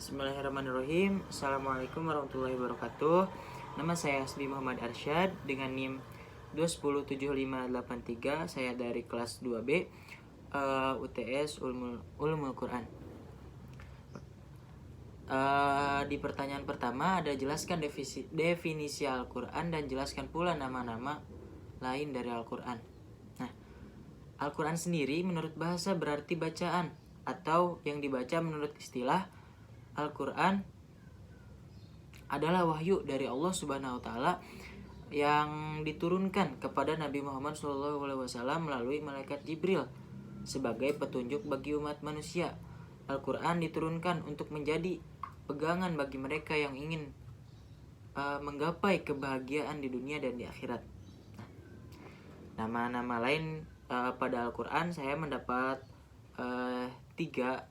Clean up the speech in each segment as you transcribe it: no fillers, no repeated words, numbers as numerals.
Bismillahirrahmanirrahim. Assalamualaikum warahmatullahi wabarakatuh. Nama saya Hasbi Muhammad Arsyad dengan NIM 2107583. Saya dari kelas 2B UTS Ulumul Quran. Di pertanyaan pertama ada jelaskan definisi Al-Quran dan jelaskan pula nama-nama lain dari Al-Quran. Nah, Al-Quran sendiri menurut bahasa berarti bacaan atau yang dibaca. Menurut istilah, Al-Quran adalah wahyu dari Allah Subhanahu wa Ta'ala yang diturunkan kepada Nabi Muhammad SAW melalui malaikat Jibril sebagai petunjuk bagi umat manusia. Al-Quran diturunkan untuk menjadi pegangan bagi mereka yang ingin menggapai kebahagiaan di dunia dan di akhirat. Nama-nama lain pada Al-Quran saya mendapat tiga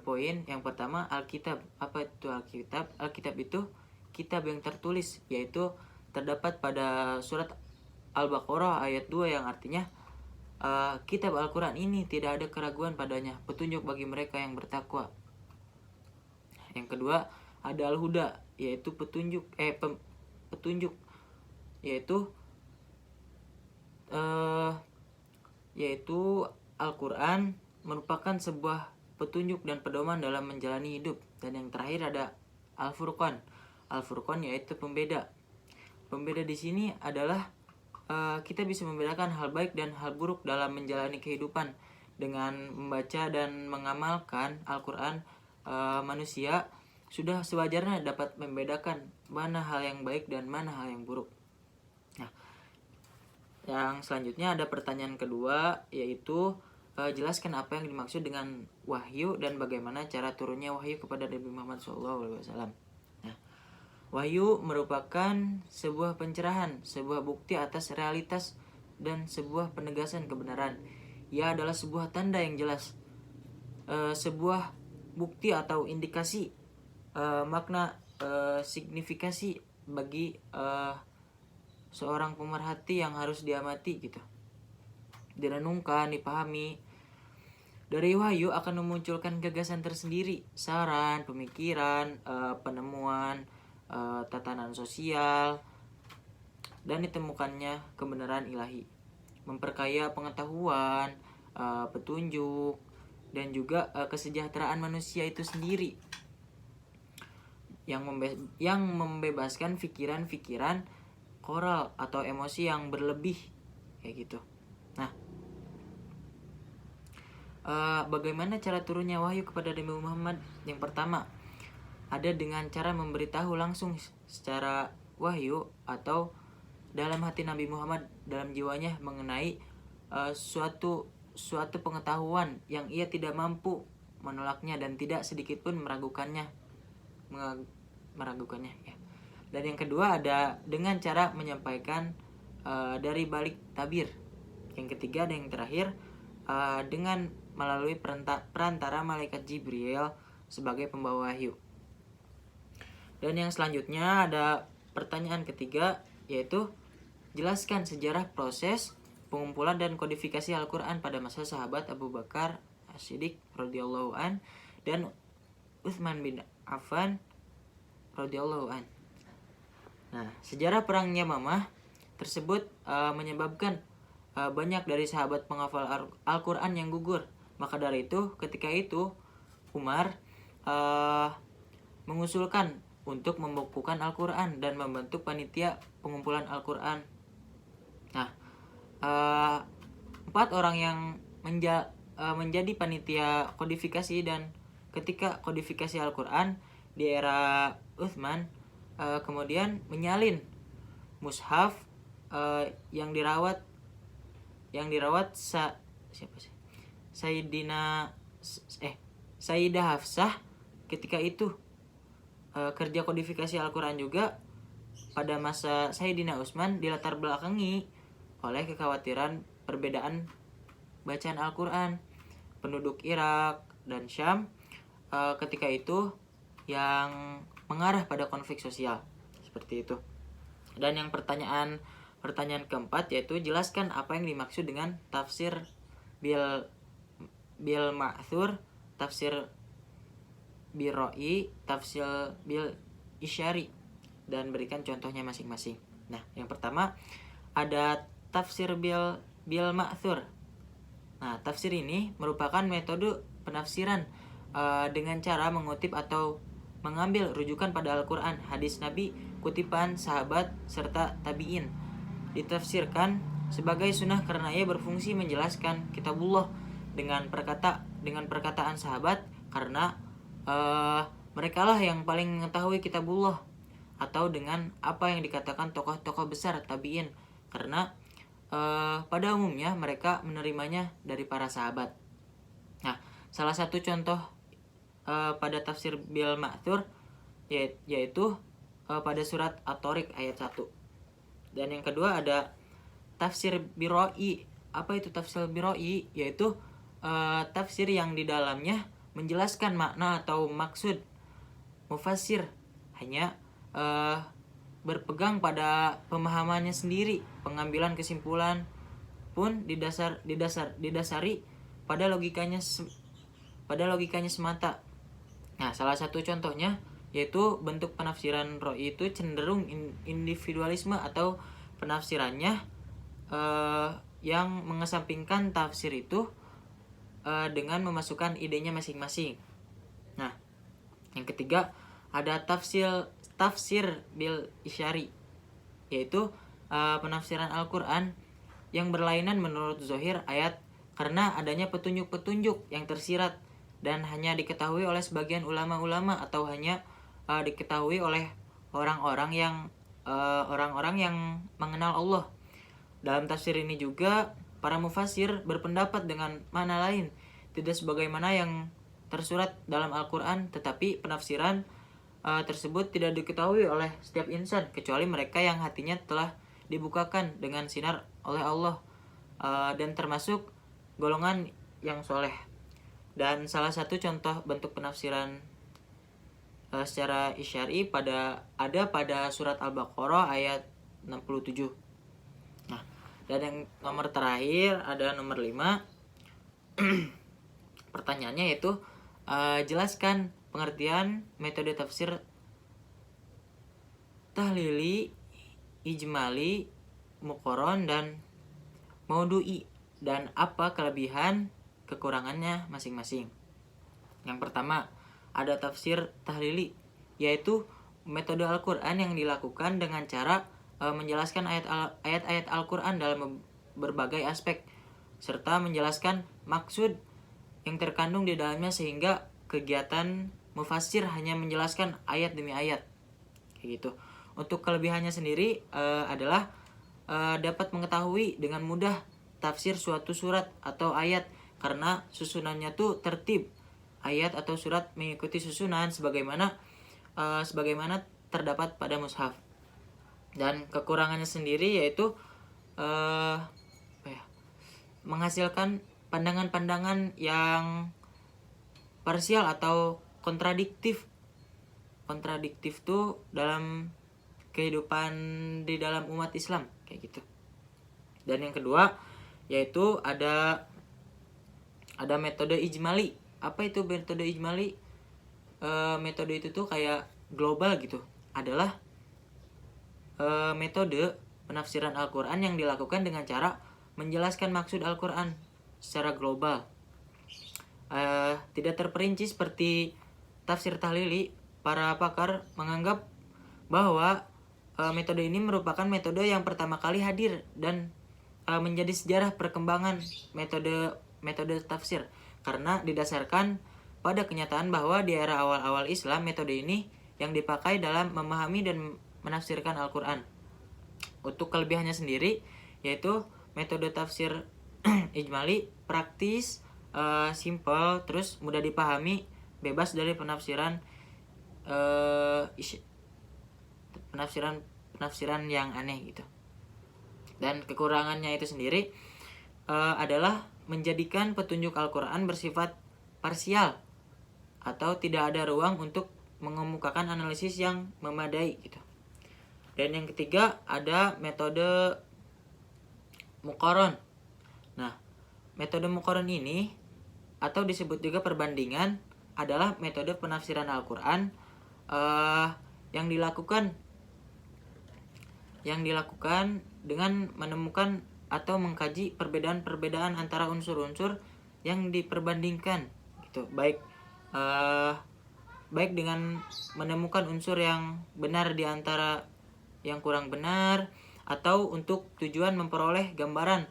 poin. Yang pertama, Alkitab. Apa itu Alkitab? Alkitab itu kitab yang tertulis, yaitu terdapat pada surat Al-Baqarah ayat 2 yang artinya kitab Al-Quran ini tidak ada keraguan padanya, petunjuk bagi mereka yang bertakwa. Yang kedua, ada Al-Huda, yaitu petunjuk yaitu Al-Quran merupakan sebuah petunjuk dan pedoman dalam menjalani hidup. Dan yang terakhir ada Al-Furqan. Al-Furqan yaitu pembeda. Pembeda di sini adalah kita bisa membedakan hal baik dan hal buruk dalam menjalani kehidupan. Dengan membaca dan mengamalkan Al-Quran, manusia sudah sewajarnya dapat membedakan mana hal yang baik dan mana hal yang buruk. Nah, yang selanjutnya ada pertanyaan kedua, yaitu jelaskan apa yang dimaksud dengan wahyu dan bagaimana cara turunnya wahyu kepada Nabi Muhammad SAW. Nah, wahyu merupakan sebuah pencerahan, sebuah bukti atas realitas dan sebuah penegasan kebenaran. Ia adalah sebuah tanda yang jelas, sebuah bukti atau indikasi makna signifikasi bagi seorang pemerhati yang harus diamati gitu, direnungkan, dipahami. Dari wahyu akan memunculkan gagasan tersendiri, saran, pemikiran, penemuan, tatanan sosial, dan ditemukannya kebenaran ilahi. Memperkaya pengetahuan, petunjuk, dan juga kesejahteraan manusia itu sendiri. Yang membebaskan pikiran-pikiran koral atau emosi yang berlebih kayak gitu. Nah, bagaimana cara turunnya wahyu kepada Nabi Muhammad? Yang pertama, ada dengan cara memberitahu langsung secara wahyu atau dalam hati Nabi Muhammad, dalam jiwanya mengenai suatu pengetahuan yang ia tidak mampu menolaknya dan tidak sedikit pun meragukannya ya. Dan yang kedua ada dengan cara menyampaikan dari balik tabir. Yang ketiga dan yang terakhir dengan melalui perantara malaikat Jibril sebagai pembawa wahyu. Dan yang selanjutnya ada pertanyaan ketiga, yaitu jelaskan sejarah proses pengumpulan dan kodifikasi Al-Quran pada masa sahabat Abu Bakar As-Siddiq radhiyallahu an dan Utsman bin Affan radhiyallahu an. Nah, sejarah perangnya Yamamah tersebut menyebabkan banyak dari sahabat penghafal Al-Quran yang gugur. Maka dari itu, ketika itu Umar mengusulkan untuk membukukan Al-Quran dan membentuk panitia pengumpulan Al-Quran. Nah, 4 orang yang menjadi panitia kodifikasi, dan ketika kodifikasi Al-Quran di era Utsman, kemudian menyalin mushaf yang dirawat Sayyidah Hafsah. Ketika itu kerja kodifikasi Al-Quran juga pada masa Sayyidina Utsman dilatar belakangi oleh kekhawatiran perbedaan bacaan Al-Quran penduduk Irak dan Syam ketika itu yang mengarah pada konflik sosial seperti itu. Dan yang pertanyaan keempat, yaitu jelaskan apa yang dimaksud dengan tafsir bil ma'thur, tafsir biroi, tafsir bil isyari, dan berikan contohnya masing-masing. Nah, yang pertama ada tafsir bil ma'thur. Nah, tafsir ini merupakan metode penafsiran dengan cara mengutip atau mengambil rujukan pada Al-Quran, hadis Nabi, kutipan sahabat, serta tabi'in. Ditafsirkan sebagai sunnah karena ia berfungsi menjelaskan kitabullah dengan perkataan sahabat, karena mereka lah yang paling mengetahui kitabullah, atau dengan apa yang dikatakan tokoh-tokoh besar tabi'in, karena pada umumnya mereka menerimanya dari para sahabat. Nah, salah satu contoh pada tafsir bil ma'thur yaitu pada surat At-Tariq ayat 1. Dan yang kedua ada tafsir biroi. Apa itu tafsir biroi? Yaitu tafsir yang di dalamnya menjelaskan makna atau maksud mufassir, hanya berpegang pada pemahamannya sendiri. Pengambilan kesimpulan pun didasari pada logikanya semata. Nah, salah satu contohnya yaitu bentuk penafsiran roi itu cenderung individualisme, atau penafsirannya yang mengesampingkan tafsir itu dengan memasukkan idenya masing-masing. Nah, yang ketiga ada tafsir bil isyari, yaitu penafsiran Al-Quran yang berlainan menurut zahir ayat karena adanya petunjuk-petunjuk yang tersirat dan hanya diketahui oleh sebagian ulama-ulama, atau hanya diketahui oleh orang-orang yang mengenal Allah. Dalam tafsir ini juga para mufassir berpendapat dengan mana lain, tidak sebagaimana yang tersurat dalam Al-Quran, tetapi penafsiran tersebut tidak diketahui oleh setiap insan kecuali mereka yang hatinya telah dibukakan dengan sinar oleh Allah, dan termasuk golongan yang soleh. Dan salah satu contoh bentuk penafsiran secara isyari pada surat Al-Baqarah ayat 67. Nah, dan yang nomor terakhir ada nomor 5. Pertanyaannya yaitu jelaskan pengertian metode tafsir tahlili, ijmali, muqaron, dan maudu'i, dan apa kelebihan kekurangannya masing-masing. Yang pertama ada tafsir tahlili, yaitu metode Al-Quran yang dilakukan dengan cara menjelaskan ayat-ayat Al-Quran dalam berbagai aspek, serta menjelaskan maksud yang terkandung di dalamnya, sehingga kegiatan mufassir hanya menjelaskan ayat demi ayat, kayak gitu. Untuk kelebihannya sendiri adalah dapat mengetahui dengan mudah tafsir suatu surat atau ayat, karena susunannya tuh tertib. Ayat atau surat mengikuti susunan sebagaimana terdapat pada mushaf. Dan kekurangannya sendiri yaitu menghasilkan pandangan-pandangan yang parsial atau kontradiktif. Kontradiktif tuh dalam kehidupan di dalam umat Islam, kayak gitu. Dan yang kedua yaitu ada metode ijmali. Apa itu metode ijmali? Metode itu tuh kayak global gitu. Adalah metode penafsiran Al-Quran yang dilakukan dengan cara menjelaskan maksud Al-Quran secara global. Tidak terperinci seperti tafsir tahlili. Para pakar menganggap bahwa metode ini merupakan metode yang pertama kali hadir dan menjadi sejarah perkembangan metode tafsir, karena didasarkan pada kenyataan bahwa di era awal-awal Islam metode ini yang dipakai dalam memahami dan menafsirkan Al-Quran. Untuk kelebihannya sendiri yaitu metode tafsir ijmali praktis, simple, terus mudah dipahami, bebas dari penafsiran yang aneh gitu. Dan kekurangannya itu sendiri adalah menjadikan petunjuk Al-Quran bersifat parsial atau tidak ada ruang untuk mengemukakan analisis yang memadai gitu. Dan yang ketiga ada metode muqaron. Nah, metode muqaron ini atau disebut juga perbandingan adalah metode penafsiran Al-Quran yang dilakukan dengan menemukan atau mengkaji perbedaan-perbedaan antara unsur-unsur yang diperbandingkan gitu, baik dengan menemukan unsur yang benar di antara yang kurang benar, atau untuk tujuan memperoleh gambaran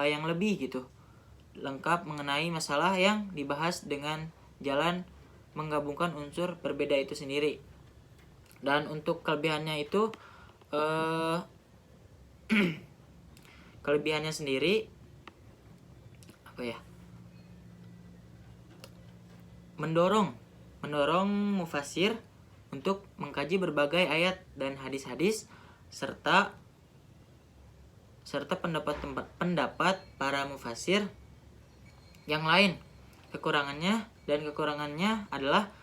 yang lebih gitu lengkap mengenai masalah yang dibahas dengan jalan menggabungkan unsur berbeda itu sendiri. Dan untuk kelebihannya itu kelebihannya sendiri mendorong mufasir untuk mengkaji berbagai ayat dan hadis-hadis serta pendapat para mufasir yang lain. Kekurangannya adalah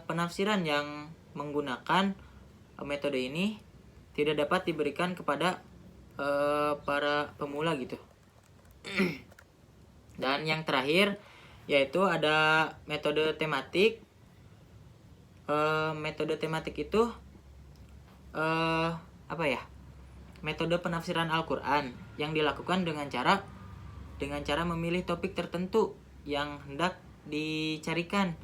penafsiran yang menggunakan metode ini tidak dapat diberikan kepada para pemula gitu. Dan yang terakhir yaitu ada metode tematik. Metode tematik itu metode penafsiran Al-Quran yang dilakukan dengan cara memilih topik tertentu yang hendak dicarikan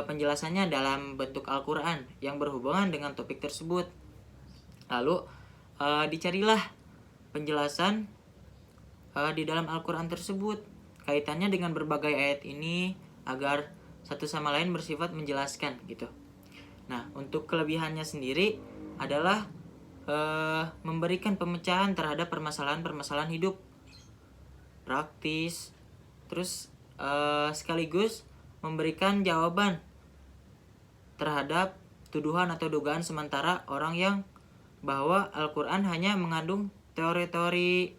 penjelasannya dalam bentuk Al-Quran yang berhubungan dengan topik tersebut. Lalu dicarilah penjelasan di dalam Al-Quran tersebut kaitannya dengan berbagai ayat ini agar satu sama lain bersifat menjelaskan gitu. Nah, untuk kelebihannya sendiri adalah memberikan pemecahan terhadap permasalahan hidup praktis, terus sekaligus memberikan jawaban terhadap tuduhan atau dugaan sementara orang yang bahwa Al-Quran hanya mengandung teori-teori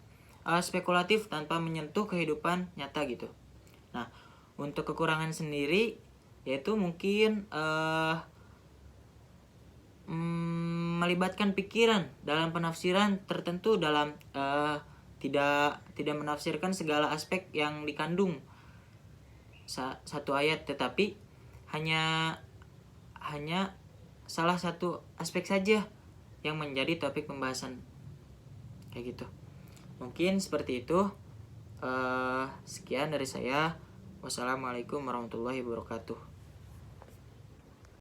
spekulatif tanpa menyentuh kehidupan nyata gitu. Nah, untuk kekurangan sendiri yaitu mungkin melibatkan pikiran dalam penafsiran tertentu, dalam tidak menafsirkan segala aspek yang dikandung satu ayat, tetapi hanya salah satu aspek saja yang menjadi topik pembahasan kayak gitu. Mungkin seperti itu. Sekian dari saya. Wassalamualaikum warahmatullahi wabarakatuh.